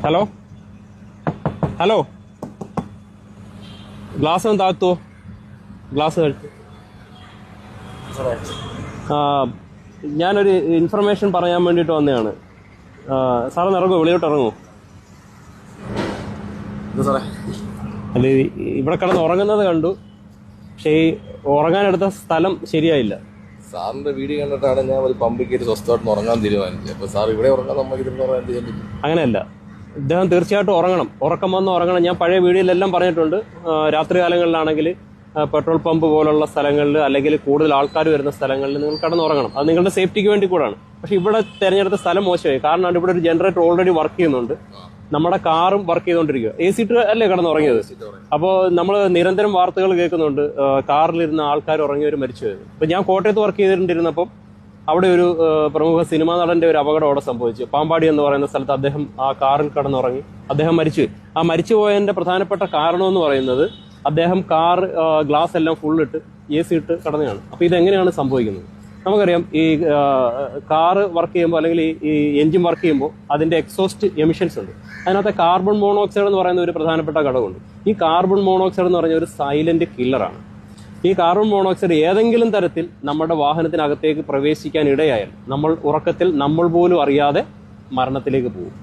Hello hello glass ഒന്ന് താഴ്ത്തോ. Glass താഴ്ത്തു. ഞാനൊരു information പറയാൻ വേണ്ടിയിട്ട് വന്നതാണ്. സാറൊന്ന് ഇറങ്ങുമോ? വെളിയോട്ട് ഇറങ്ങുമോ? അല്ല, ഇവിടെ കിടന്ന് ഉറങ്ങുന്നത് കണ്ടു. പക്ഷേ ഈ ഉറങ്ങാനെടുത്ത സ്ഥലം ശരിയായില്ല. സാറിന്റെ വീഡിയോ കണ്ടിട്ടാണ് ഞാൻ ഒരു പമ്പിൽ കയറി സ്വസ്ഥമായിട്ട് ഉറങ്ങാൻ തീരുമാനിച്ചത്. അപ്പൊ സാർ ഇവിടെ ഉറങ്ങാൻ നമുക്ക് ഇതിൽ ഉറങ്ങാൻ ചെയ്യാൻ പറ്റും? അങ്ങനെയല്ല, ഇദ്ദേഹം തീർച്ചയായിട്ടും ഉറങ്ങണം. ഉറക്കം വന്ന് ഉറങ്ങണം. ഞാൻ പഴയ വീഡിയോയിലെല്ലാം പറഞ്ഞിട്ടുണ്ട്. രാത്രി കാലങ്ങളിലാണെങ്കിൽ പെട്രോൾ പമ്പ് പോലുള്ള സ്ഥലങ്ങളിൽ അല്ലെങ്കിൽ കൂടുതൽ ആൾക്കാർ വരുന്ന സ്ഥലങ്ങളിൽ നിങ്ങൾ കിടന്നുറങ്ങണം. അത് നിങ്ങളുടെ സേഫ്റ്റിക്ക് വേണ്ടി കൂടാണ്. പക്ഷെ ഇവിടെ തിരഞ്ഞെടുത്ത സ്ഥലം മോശമായി. കാരണം ഇവിടെ ഒരു ജനറേറ്റർ ഓൾറെഡി വർക്ക് ചെയ്യുന്നുണ്ട്. നമ്മുടെ കാറും വർക്ക് ചെയ്തുകൊണ്ടിരിക്കുക. AC ഇട്ട് അല്ലേ കിടന്നുറങ്ങിയത്? അപ്പോൾ നമ്മൾ നിരന്തരം വാർത്തകൾ കേൾക്കുന്നുണ്ട്, കാറിലിരുന്ന ആൾക്കാർ ഉറങ്ങിയവർ മരിച്ചു പോയത്. ഇപ്പൊ ഞാൻ കോട്ടയത്ത് വർക്ക് ചെയ്തിട്ടുണ്ടിരുന്നപ്പം അവിടെ ഒരു പ്രമുഖ സിനിമാ നടന്റെ ഒരു അപകടം അവിടെ സംഭവിച്ചു. പാമ്പാടി എന്ന് പറയുന്ന സ്ഥലത്ത് അദ്ദേഹം ആ കാറിൽ കിടന്നുറങ്ങി. അദ്ദേഹം മരിച്ചു. ആ മരിച്ചുപോയതിന്റെ പ്രധാനപ്പെട്ട കാരണം എന്ന് പറയുന്നത് അദ്ദേഹം കാർ ഗ്ലാസ് എല്ലാം ഫുള്ളിട്ട് AC ഇട്ട് കിടന്നതാണ്. അപ്പൊ ഇതെങ്ങനെയാണ് സംഭവിക്കുന്നത്? നമുക്കറിയാം, ഈ കാറ് വർക്ക് ചെയ്യുമ്പോൾ അല്ലെങ്കിൽ ഈ എഞ്ചിൻ വർക്ക് ചെയ്യുമ്പോൾ അതിന്റെ എക്സോസ്റ്റ് എമിഷൻസ് ഉണ്ട്. അതിനകത്ത് കാർബൺ മോണോക്സൈഡ് എന്ന് പറയുന്ന ഒരു പ്രധാനപ്പെട്ട ഘടകമുണ്ട്. ഈ കാർബൺ മോണോക്സൈഡ് എന്ന് പറഞ്ഞ ഒരു സൈലന്റ് കില്ലറാണ്. ഈ കാർബൺ മോണോക്സൈഡ് ഏതെങ്കിലും തരത്തിൽ നമ്മുടെ വാഹനത്തിനകത്തേക്ക് പ്രവേശിക്കാൻ ഇടയായാൽ നമ്മൾ ഉറക്കത്തിൽ നമ്മൾ പോലും അറിയാതെ മരണത്തിലേക്ക് പോകും.